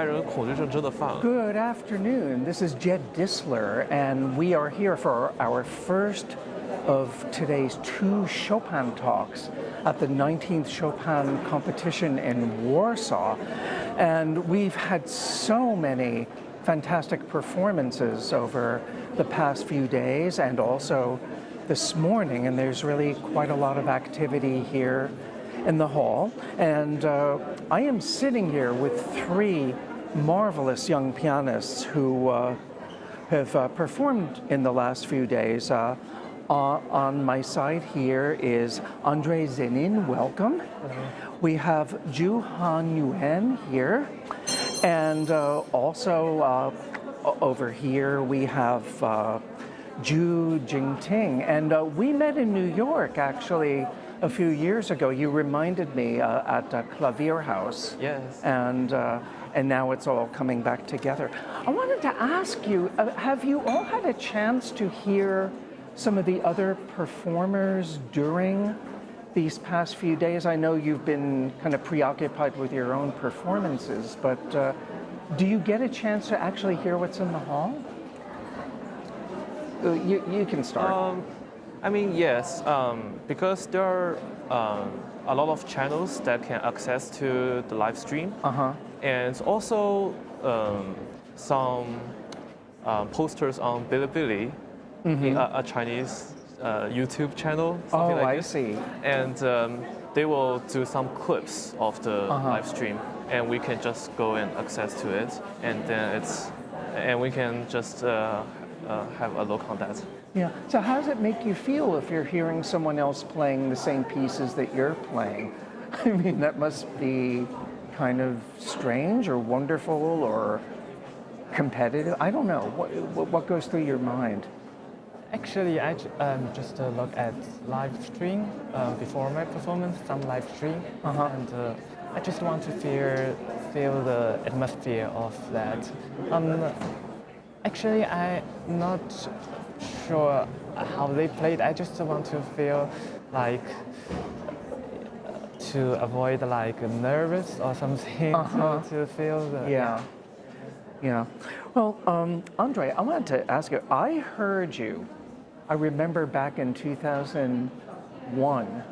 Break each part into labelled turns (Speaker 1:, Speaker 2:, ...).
Speaker 1: 爱人恐惧症真的犯了。
Speaker 2: Good afternoon. This is Jed DISTLER, and we are here for our first of today's 2 Chopin talks at the 19th Chopin competition in Warsaw. And we've had so many fantastic performances over the past few days and also this morning, and there's really quite a lot of activity here in the hall. And I am sitting here with 3 marvelous young pianists who have performed in the last few days. On my side here is Andrey Zenin, welcome.
Speaker 3: Hello.
Speaker 2: We have Zhu Hanyuan here, and also over here we have Zhu Jingting, and we met in New York actually a few years ago. You reminded me at Clavier House.
Speaker 1: Yes.
Speaker 2: And now it's all coming back together. I wanted to ask you, have you all had a chance to hear some of the other performers during these past few days? I know you've been kind of preoccupied with your own performances, but do you get a chance to actually hear what's in the hall? You can start.
Speaker 1: I mean, yes, because there are a lot of channels that can access to the live stream, and also some posters on Bilibili, a Chinese YouTube channel. Something like
Speaker 2: I
Speaker 1: this.
Speaker 2: see.
Speaker 1: And they will do some clips of the live stream, and we can just go and access to it, and then we can just have a look on that.
Speaker 2: Yeah. So how does it make you feel if you're hearing someone else playing the same pieces that you're playing? I mean, that must be kind of strange or wonderful or competitive. I don't know. What goes through your mind?
Speaker 3: Actually, I just look at live stream before my performance, some live stream, and I just want to feel the atmosphere of that. Actually, I'm not sure how they played. I just want to feel like to avoid like nervous or something to feel the
Speaker 2: Yeah. Well, Andrey, I wanted to ask you. I heard you. I remember back in 2001.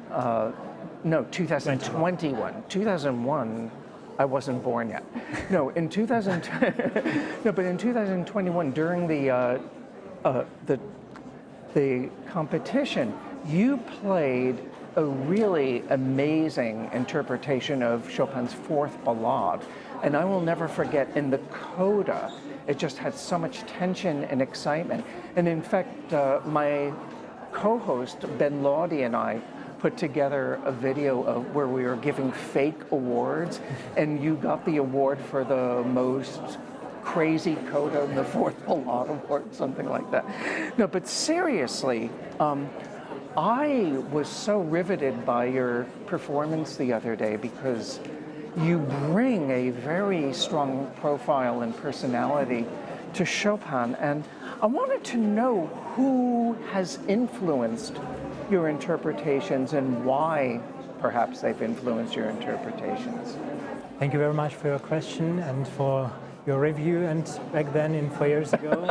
Speaker 2: No, 2021. 2001. I wasn't born yet. No, in 2000. No, but in 2021, during the competition, you played a really amazing interpretation of Chopin's 4th Ballade, and I will never forget. In the coda, it just had so much tension and excitement. And in fact, my co-host Ben Laudy and I put together a video of where we were giving fake awards, and you got the award for the most crazy coda in the 4th Ballade award, something like that. No, but seriously, I was so riveted by your performance the other day because you bring a very strong profile and personality to Chopin, and I wanted to know who has influenced your interpretations and why perhaps they've influenced your interpretations.
Speaker 4: Thank you very much for your question and for your review, and back then 4 years ago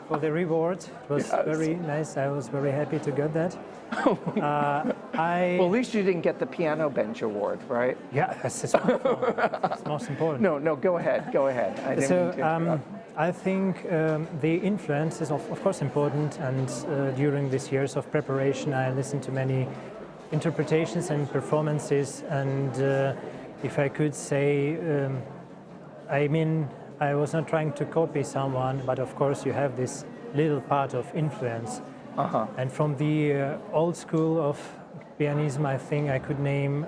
Speaker 4: for the reward. It was very nice. I was very happy to get that.
Speaker 2: Well, at least you didn't get the piano bench award, right?
Speaker 4: Yeah, that's it's most important.
Speaker 2: No, go ahead. I didn't mean to interrupt.
Speaker 4: I think the influence is of course important, and during these years of preparation I listened to many interpretations and performances, and if I could say, I mean, I was not trying to copy someone, but of course you have this little part of influence. And from the old school of pianism, I think I could name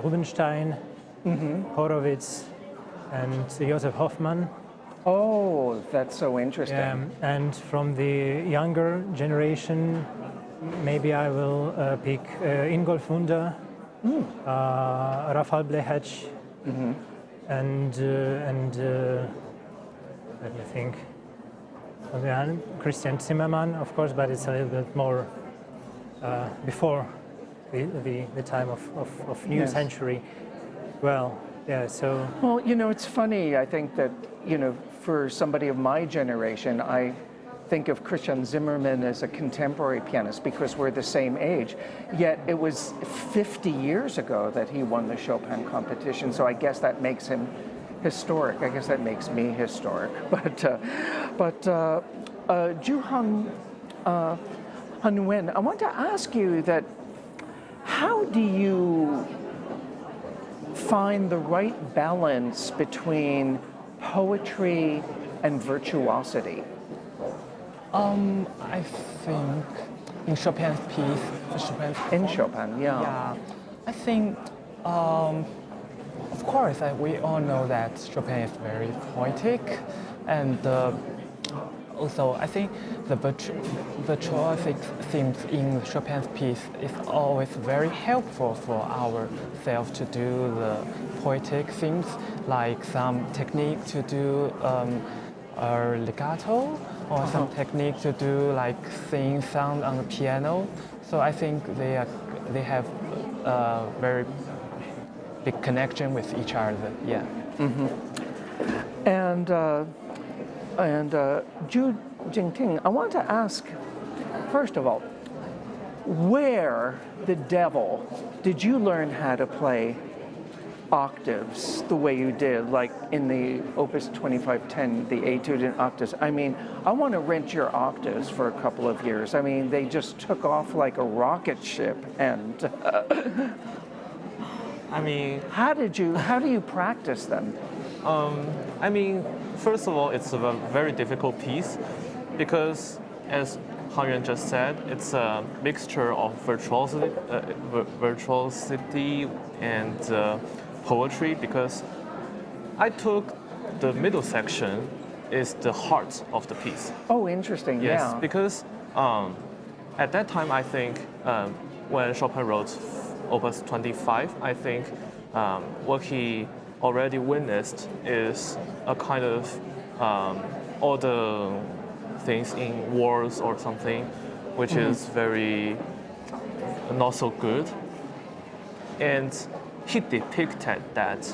Speaker 4: Rubinstein, Horowitz, and Joseph Hoffmann.
Speaker 2: Oh, that's so interesting.
Speaker 4: And from the younger generation, maybe I will pick Ingolf Wunder, Rafał Blechacz, and let me think. Christian Zimmermann, of course, but it's a little bit more before the time of new century. Well, Yeah, so
Speaker 2: Well, you know, it's funny. I think that, you know, for somebody of my generation, I think of Christian Zimmermann as a contemporary pianist because we're the same age. Yet it was 50 years ago that he won the Chopin competition. So I guess that makes him historic. I guess that makes me historic. But Zhu Hanyuan, I want to ask you that how do you find the right balance between poetry and virtuosity?
Speaker 3: I think in Chopin's piece,
Speaker 2: In Chopin, yeah.
Speaker 3: yeah, I think, of course, we all know that Chopin is very poetic, and also I think the virtuosic themes in Chopin's piece is always very helpful for ourselves to do the poetic themes, like some technique to do a legato, or some technique to do like sing sound on the piano. So I think they have a very big connection with each other. Yeah.
Speaker 2: And Zhu Jingting, I want to ask, first of all, where the devil did you learn how to play octaves the way you did, like in the Opus 2510, the Etude in octaves? I mean, I want to rent your octaves for a couple of years. I mean, they just took off like a rocket ship. And
Speaker 1: I mean,
Speaker 2: how do you practice them?
Speaker 1: I mean, first of all, it's a very difficult piece because, as Hanyuan just said, it's a mixture of virtuosity and poetry. Because I took the middle section is the heart of the piece.
Speaker 2: Oh, interesting.
Speaker 1: Yes,
Speaker 2: Yeah.
Speaker 1: because at that time, I think when Chopin wrote Opus 25, I think what he already witnessed is a kind of all the things in wars or something, which is very not so good. And he depicted that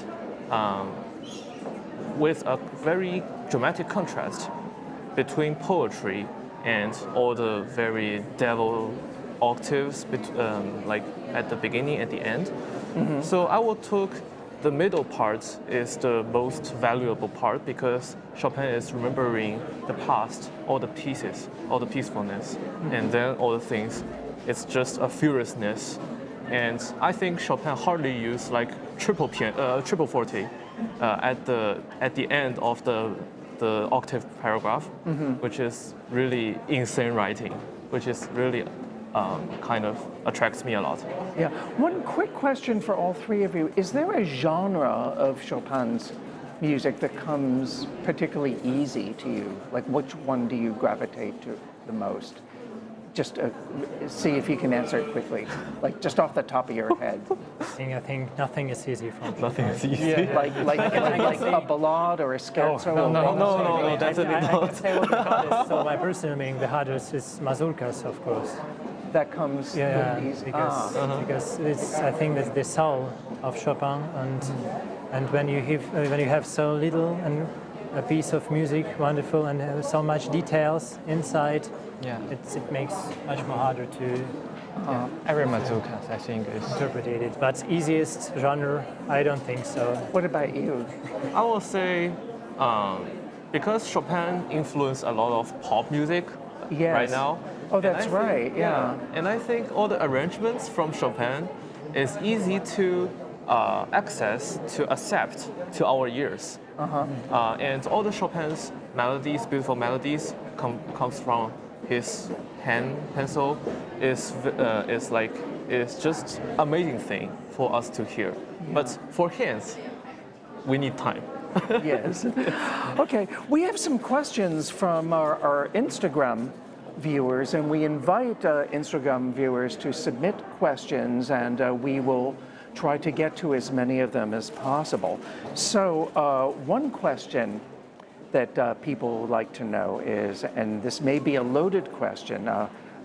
Speaker 1: with a very dramatic contrast between poetry and all the very devil octaves, like at the beginning and the end. So I will took the middle part is the most valuable part because Chopin is remembering the past, all the pieces, all the peacefulness, and then all the things. It's just a furiousness, and I think Chopin hardly used like triple forte at the end of the octave paragraph, which is really insane writing, which is really kind of attracts me a lot.
Speaker 2: Yeah. One quick question for all three of you. Is there a genre of Chopin's music that comes particularly easy to you? Like which one do you gravitate to the most? Just see if you can answer it quickly, like just off the top of your head.
Speaker 4: I think nothing is easy from
Speaker 1: Nothing is easy.
Speaker 2: Yeah. Like a ballad or a scherzo?
Speaker 1: No, definitely
Speaker 4: I
Speaker 1: not.
Speaker 4: can say what the hardest, so my personal meaning, the hardest is mazurkas, of course.
Speaker 2: That comes easy.
Speaker 4: Because it's, I think that's the soul of Chopin, and when you have so little and a piece of music, wonderful, and so much details inside, it makes much more harder to
Speaker 3: Every mazurkas, I think, is
Speaker 4: interpret it. But easiest genre, I don't think so.
Speaker 2: What about you?
Speaker 1: I will say, because Chopin influenced a lot of pop music right now.
Speaker 2: Oh, that's
Speaker 1: and I
Speaker 2: right.
Speaker 1: think,
Speaker 2: Yeah.
Speaker 1: And I think all the arrangements from Chopin is easy to access, to accept to our ears. And all the Chopin's melodies, beautiful melodies, comes from his hand pencil. Is just amazing thing for us to hear. But for hands, we need time.
Speaker 2: Yes. Okay, we have some questions from our Instagram viewers, and we invite Instagram viewers to submit questions, and we will try to get to as many of them as possible. So one question that people would like to know is, and this may be a loaded question,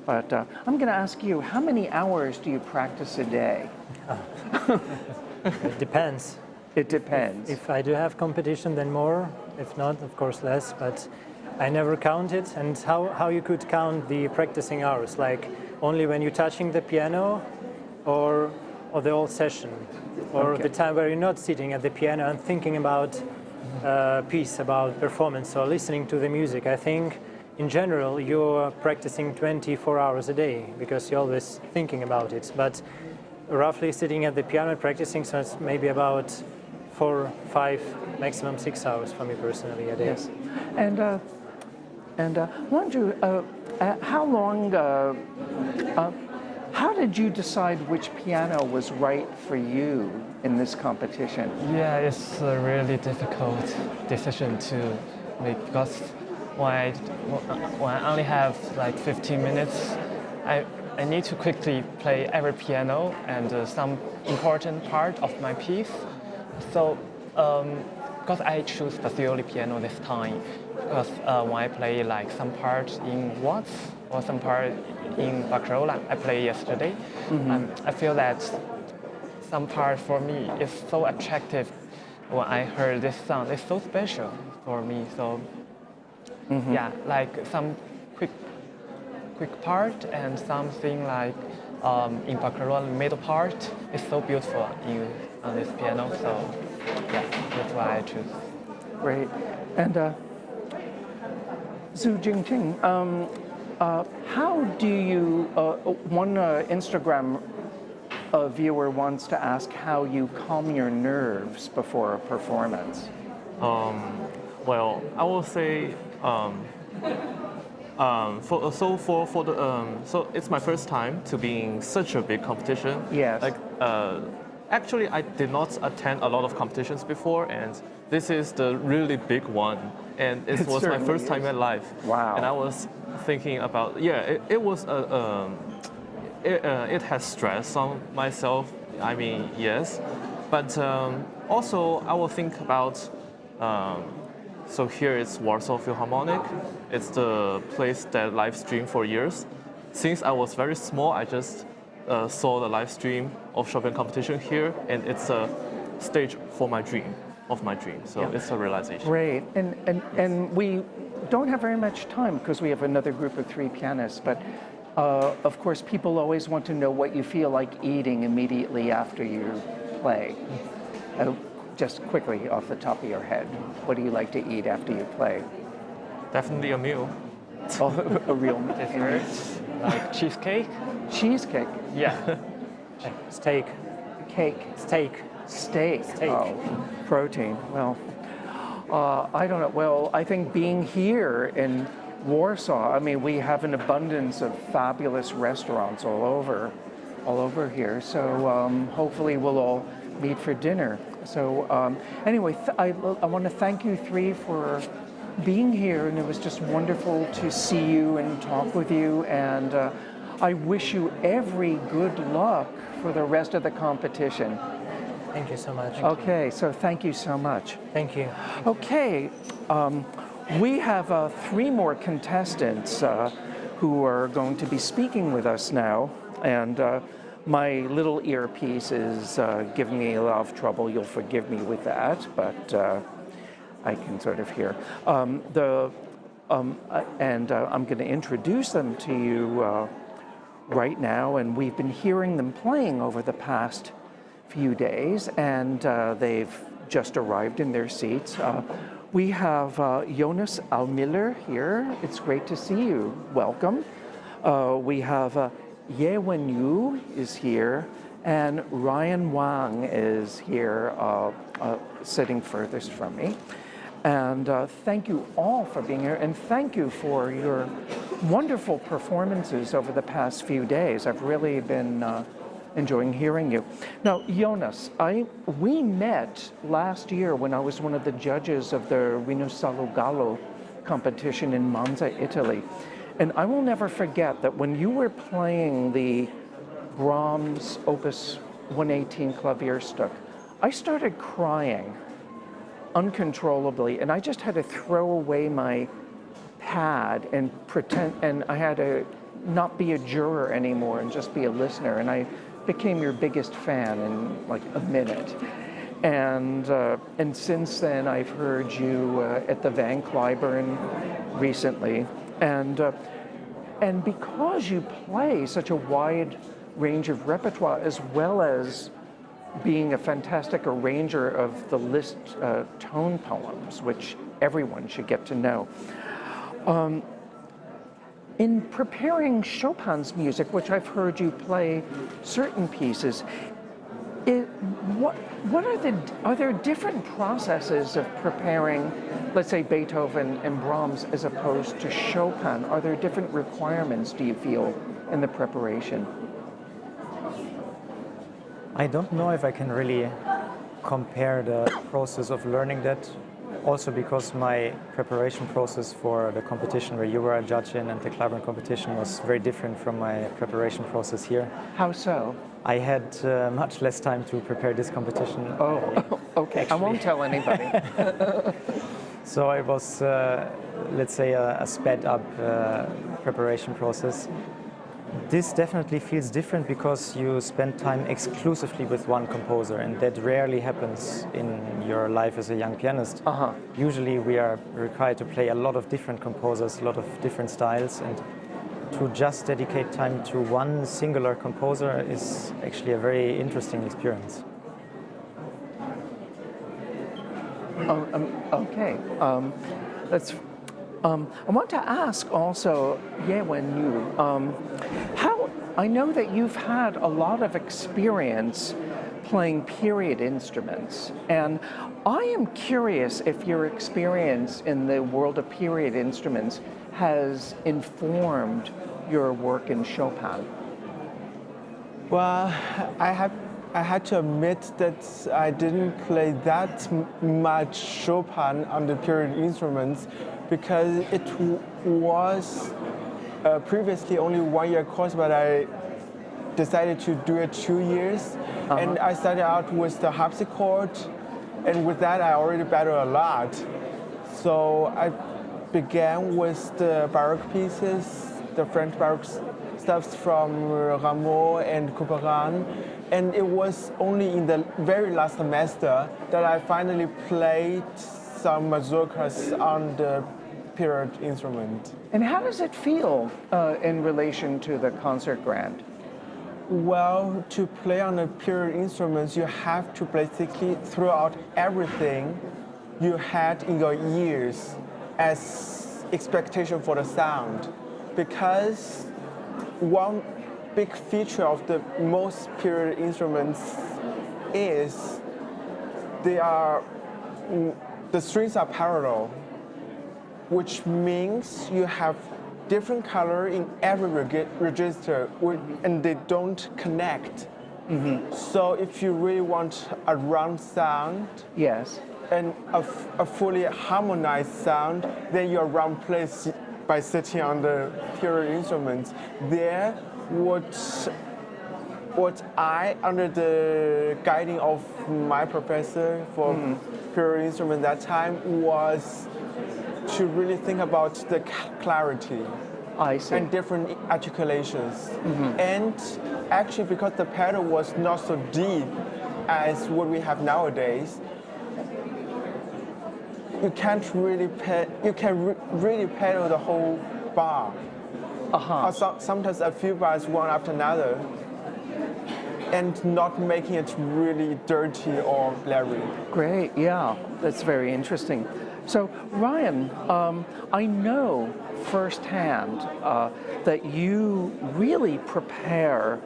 Speaker 2: but I'm going to ask you, how many hours do you practice a day?
Speaker 4: It depends.
Speaker 2: It depends.
Speaker 4: If I do have competition, then more. If not, of course, less. But I never count it. And how you could count the practicing hours? Like only when you're touching the piano, or the whole session, or the time where you're not sitting at the piano and thinking about piece, about performance, or listening to the music. I think in general you're practicing 24 hours a day because you're always thinking about it. But roughly sitting at the piano and practicing, so it's maybe about 4, 5, maximum 6 hours for me personally a day.
Speaker 2: Yes. And wonder how long, how did you decide which piano was right for you in this competition?
Speaker 3: Yeah, it's a really difficult decision to make because when I only have like 15 minutes, I need to quickly play every piano and some important part of my piece. So, because I choose specially piano this time, because when I play like some part in waltz or some part in barcarola, I played yesterday, I feel that some part for me is so attractive when I heard this sound. It's so special for me. So, yeah, like some quick part and something like in barcarola middle part is so beautiful on this piano. So, yeah, that's why I choose.
Speaker 2: Great. And Zhu Jingting, how do you, one Instagram viewer wants to ask how you calm your nerves before a performance.
Speaker 1: Well, I will say, so it's my first time to be in such a big competition.
Speaker 2: Yes.
Speaker 1: Like, actually, I did not attend a lot of competitions before, and this is the really big one. And it was my first time in life.
Speaker 2: Wow.
Speaker 1: And I was thinking about, it was it has stress on myself. I mean, yes, but also I will think about. So here it's Warsaw Philharmonic. It's the place that live stream for years. Since I was very small, I just saw the live stream of Chopin competition here, and it's a stage for my dream. So it's a realization.
Speaker 2: Great, and we don't have very much time because we have another group of 3 pianists, but of course people always want to know what you feel like eating immediately after you play. Just quickly off the top of your head, what do you like to eat after you play?
Speaker 1: Definitely a meal.
Speaker 2: Oh, a real
Speaker 3: Dessert, like cheesecake.
Speaker 2: Cheesecake?
Speaker 3: Yeah.
Speaker 4: Steak.
Speaker 2: Cake?
Speaker 4: Steak.
Speaker 2: Steak.
Speaker 4: Steak.
Speaker 2: Oh, protein. Well, I don't know. Well, I think being here in Warsaw, I mean, we have an abundance of fabulous restaurants all over here. So hopefully we'll all meet for dinner. So anyway, I want to thank you 3 for being here, and it was just wonderful to see you and talk with you, and I wish you every good luck for the rest of the competition.
Speaker 4: Thank you so much.
Speaker 2: Okay, so thank you so much.
Speaker 4: Thank you.
Speaker 2: Okay, we have 3 more contestants who are going to be speaking with us now, and my little earpiece is giving me a lot of trouble. You'll forgive me with that, but I can sort of hear. I'm going to introduce them to you right now, and we've been hearing them playing over the past few days, and they've just arrived in their seats. We have Jonas Almiller here. It's great to see you. Welcome. We have Hanyuan Zhu is here, and Ryan Wang is here, sitting furthest from me. And thank you all for being here, and thank you for your wonderful performances over the past few days. I've really been enjoying hearing you. Now, Jonas, we met last year when I was one of the judges of the Rinascialo Gallo competition in Monza, Italy. And I will never forget that when you were playing the Brahms Opus 118 Klavierstück, I started crying uncontrollably, and I just had to throw away my pad and pretend, and I had to not be a juror anymore and just be a listener, and I became your biggest fan in like a minute. And since then, I've heard you at the Van Cliburn recently, and because you play such a wide range of repertoire, as well as being a fantastic arranger of the Liszt tone poems, which everyone should get to know. In preparing Chopin's music, which I've heard you play certain pieces, are there different processes of preparing, let's say, Beethoven and Brahms as opposed to Chopin? Are there different requirements, do you feel, in the preparation?
Speaker 5: I don't know if I can really compare the process of learning that. Also because my preparation process for the competition where you were a judge in and the Cliburn competition was very different from my preparation process here.
Speaker 2: How so?
Speaker 5: I had much less time to prepare this competition.
Speaker 2: Oh, okay. Actually. I won't tell anybody.
Speaker 5: So it was, let's say, a sped up preparation process. This definitely feels different because you spend time exclusively with one composer, and that rarely happens in your life as a young pianist. Usually we are required to play a lot of different composers, a lot of different styles, and to just dedicate time to one singular composer is actually a very interesting experience.
Speaker 2: Okay. I want to ask also, Hanyuan Zhu, how I know that you've had a lot of experience playing period instruments, and I am curious if your experience in the world of period instruments has informed your work in Chopin.
Speaker 6: Well, I had to admit that I didn't play that much Chopin on the period instruments because it was previously only 1 year course, but I decided to do it 2 years. And I started out with the harpsichord, and with that I already battled a lot. So I began with the Baroque pieces, the French Baroque stuffs from Rameau and Couperin, and it was only in the very last semester that I finally played some mazurkas on the period instrument.
Speaker 2: And how does it feel in relation to the concert grant?
Speaker 6: Well, to play on the period instruments, you have to basically throw out everything you had in your ears as expectation for the sound, because one big feature of the most period instruments is the strings are parallel, which means you have different color in every register, and they don't connect. So if you really want a round sound,
Speaker 2: yes,
Speaker 6: and a fully harmonized sound, then you're round place by sitting on the period instruments. There, what I, under the guiding of my professor for period instrument that time, was to really think about the clarity.
Speaker 2: I see.
Speaker 6: And different articulations. And actually, because the pedal was not so deep as what we have nowadays, you can't really really pedal the whole bar. Or sometimes a few bars one after another, and not making it really dirty or blurry.
Speaker 2: Great, yeah, that's very interesting. So Ryan, I know firsthand that you really prepare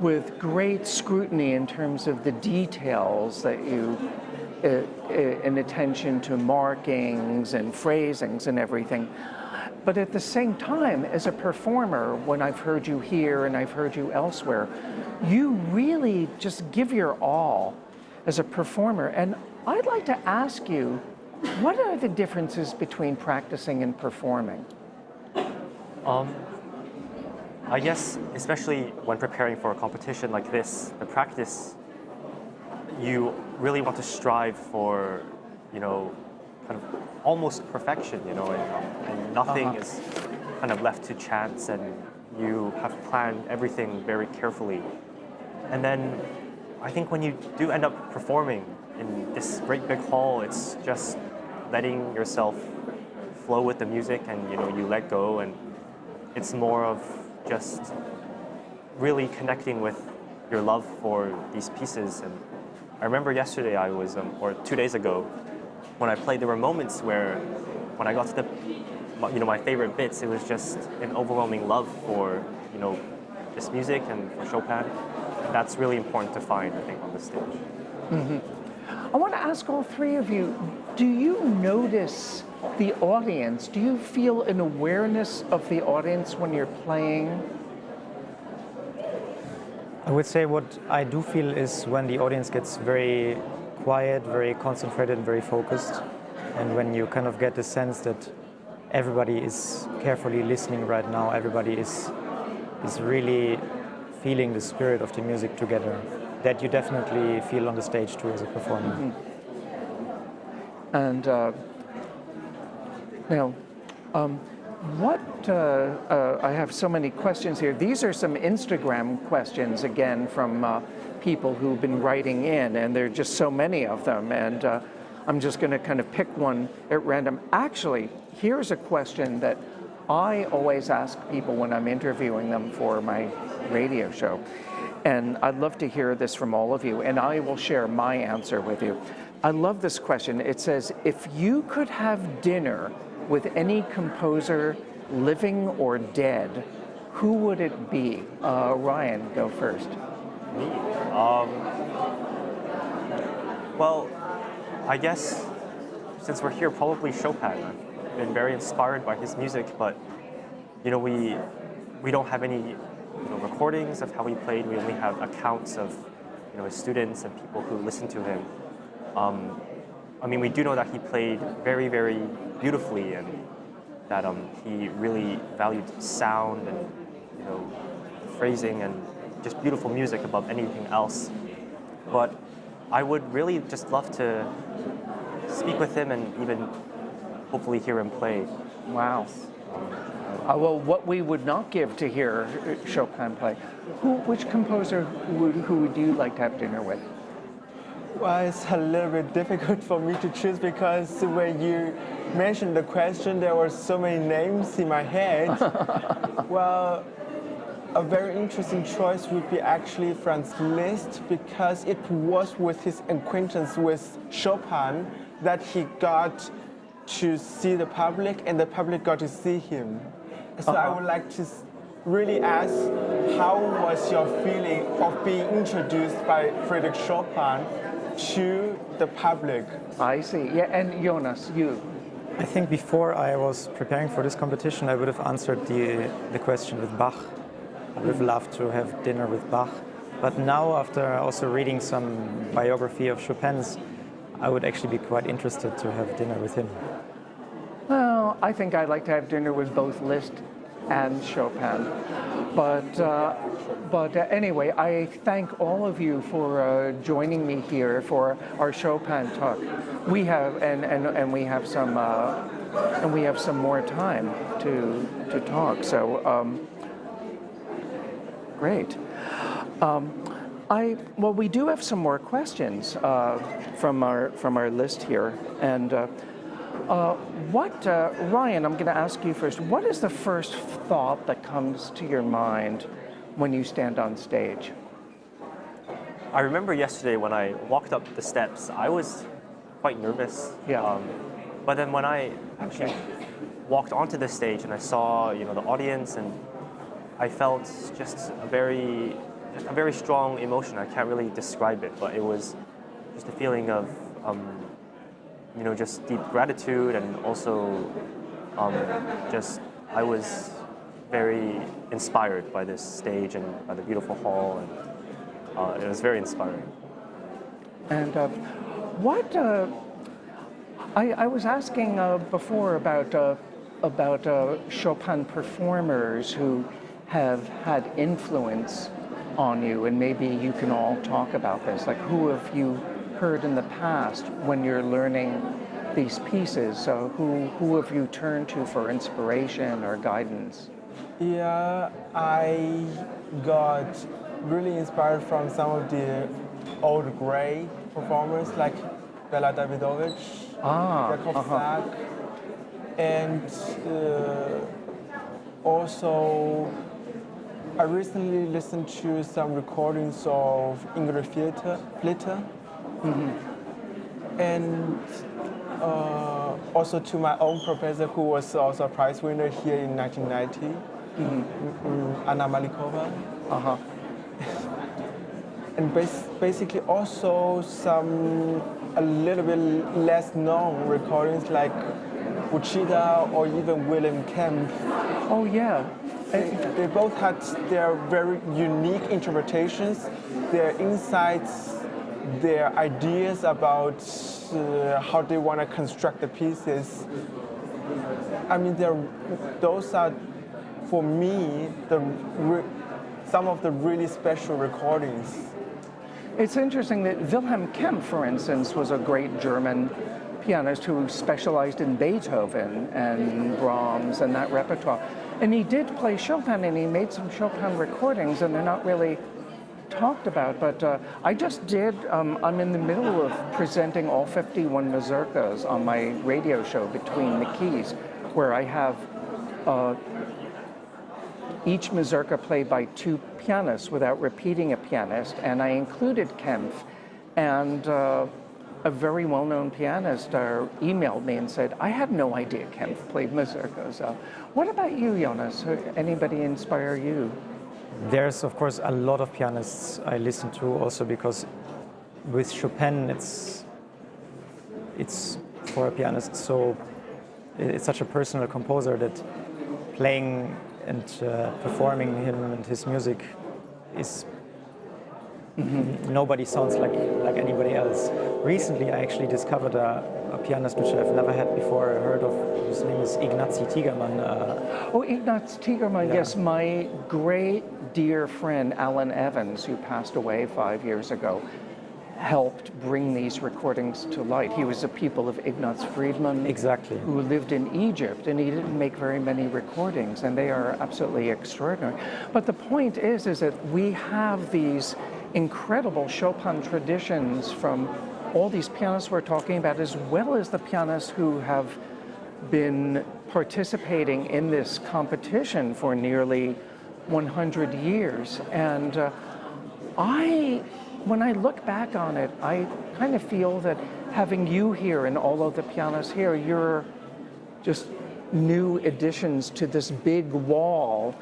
Speaker 2: with great scrutiny in terms of the details that you, in attention to markings and phrasings and everything. But at the same time, as a performer, when I've heard you here and I've heard you elsewhere, you really just give your all as a performer. And I'd like to ask you, what are the differences between practicing and performing?
Speaker 7: I guess, especially when preparing for a competition like this, the practice, you really want to strive for, kind of almost perfection, and nothing is kind of left to chance, and you have planned everything very carefully. And then I think when you do end up performing, in this great big hall, it's just letting yourself flow with the music, and you let go, and it's more of just really connecting with your love for these pieces. And I remember yesterday or 2 days ago, when I played, there were moments where when I got to my favorite bits, it was just an overwhelming love for this music and for Chopin. That's really important to find, I think, on the stage.
Speaker 2: Mm-hmm. I want to ask all three of you, do you notice the audience? Do you feel an awareness of the audience when you're playing?
Speaker 5: I would say what I do feel is when the audience gets very quiet, very concentrated, very focused, and when you kind of get the sense that everybody is carefully listening right now, everybody is really feeling the spirit of the music together, that you definitely feel on the stage too as a performer.
Speaker 2: Mm-hmm. And now, I have so many questions here. These are some Instagram questions, again, from people who've been writing in, and there are just so many of them, and I'm just going to kind of pick one at random. Actually, here's a question that I always ask people when I'm interviewing them for my radio show, and I'd love to hear this from all of you, and I will share my answer with you. I love this question. It says, if you could have dinner with any composer, living or dead, who would it be? Ryan, go first.
Speaker 7: Me? Well, I guess since we're here, probably Chopin. I've been very inspired by his music, but we don't have any recordings of how he played. We only have accounts of his students and people who listened to him. I mean, we do know that he played very, very beautifully, and that he really valued sound and phrasing and just beautiful music above anything else. But I would really just love to speak with him and even hopefully hear him play.
Speaker 2: Wow. Well, what we would not give to hear Chopin play. Which composer who would you like to have dinner with?
Speaker 6: Well, it's a little bit difficult for me to choose because when you mentioned the question, there were so many names in my head. Well, a very interesting choice would be actually Franz Liszt, because it was with his acquaintance with Chopin that he got to see the public and the public got to see him. So I would like to really ask, how was your feeling of being introduced by Friedrich Chopin to the public?
Speaker 2: I see. Yeah, and Jonas, you.
Speaker 5: I think before I was preparing for this competition, I would have answered the question with Bach. I would have loved to have dinner with Bach. But now, after also reading some biography of Chopin's, I would actually be quite interested to have dinner with him.
Speaker 2: Well, I think I'd like to have dinner with both Liszt and Chopin. But anyway, I thank all of you for joining me here for our Chopin talk. We have and we have some more time to talk. So great. We do have some more questions from our list here, and Ryan, I'm going to ask you first. What is the first thought that comes to your mind when you stand on stage?
Speaker 7: I remember yesterday when I walked up the steps, I was quite nervous.
Speaker 2: Yeah.
Speaker 7: But then when I actually walked onto the stage and I saw the audience, and I felt just a very strong emotion. I can't really describe it, but it was just a feeling of just deep gratitude, and also I was very inspired by this stage and by the beautiful hall, and it was very inspiring.
Speaker 2: And I was asking before about Chopin performers who have had influence on you, and maybe you can all talk about this. Like, who have you heard in the past when you're learning these pieces? So who have you turned to for inspiration or guidance?
Speaker 6: Yeah, I got really inspired from some of the old gray performers like Bela Davidovich, Yakov Zak, and also I recently listened to some recordings of Ingrid Flitter, and also to my own professor who was also a prize winner here in 1990, Anna Malikova. And basically also some a little bit less known recordings like Uchida or even Wilhelm Kempf.
Speaker 2: Oh yeah.
Speaker 6: They both had their very unique interpretations, their insights, their ideas about how they want to construct the pieces. I mean, those are, for me, some of the really special recordings.
Speaker 2: It's interesting that Wilhelm Kempf, for instance, was a great German pianist who specialized in Beethoven and Brahms and that repertoire. And he did play Chopin, and he made some Chopin recordings, and they're not really talked about. But I just did, I'm in the middle of presenting all 51 mazurkas on my radio show, Between the Keys, where I have each mazurka played by two pianists without repeating a pianist, and I included Kempf, and a very well-known pianist emailed me and said, I had no idea Kempf played mazurkas. What about you, Jonas? Anybody inspire you?
Speaker 5: There's, of course, a lot of pianists I listen to also because with Chopin, it's for a pianist, so it's such a personal composer that playing and performing him and his music is nobody sounds like anybody else. Recently, I actually discovered a pianist which I've never had before heard of. His name is Ignacy Tigerman.
Speaker 2: Ignaz Tigerman,
Speaker 5: Yeah.
Speaker 2: yes, my great dear friend Alan Evans, who passed away 5 years ago, helped bring these recordings to light. He was a pupil of Ignaz Friedman,
Speaker 5: Exactly.
Speaker 2: who lived in Egypt, and he didn't make very many recordings, and they are absolutely extraordinary. But the point is that we have these incredible Chopin traditions from all these pianists we're talking about, as well as the pianists who have been participating in this competition for nearly 100 years. And when I look back on it, I kind of feel that having you here and all of the pianists here, you're just new additions to this big wall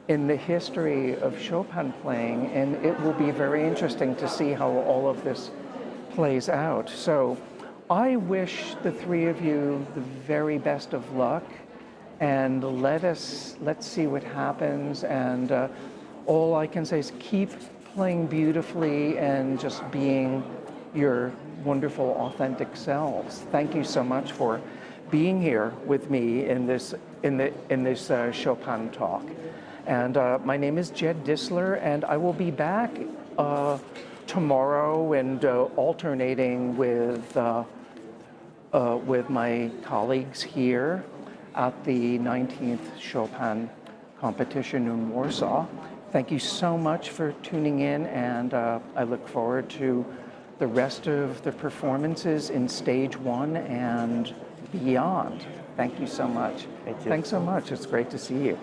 Speaker 2: in the history of Chopin playing, and it will be very interesting to see how all of this plays out. So I wish the three of you the very best of luck, and let's see what happens, and all I can say is keep playing beautifully and just being your wonderful, authentic selves. Thank you so much for being here with me in this Chopin talk. And my name is Jed DISTLER, and I will be back tomorrow and alternating with my colleagues here at the 19th Chopin competition in Warsaw. Thank you so much for tuning in, and I look forward to the rest of the performances in stage 1 and beyond. Thank you so much.
Speaker 7: Thank you.
Speaker 2: Thanks so much. It's great to see you.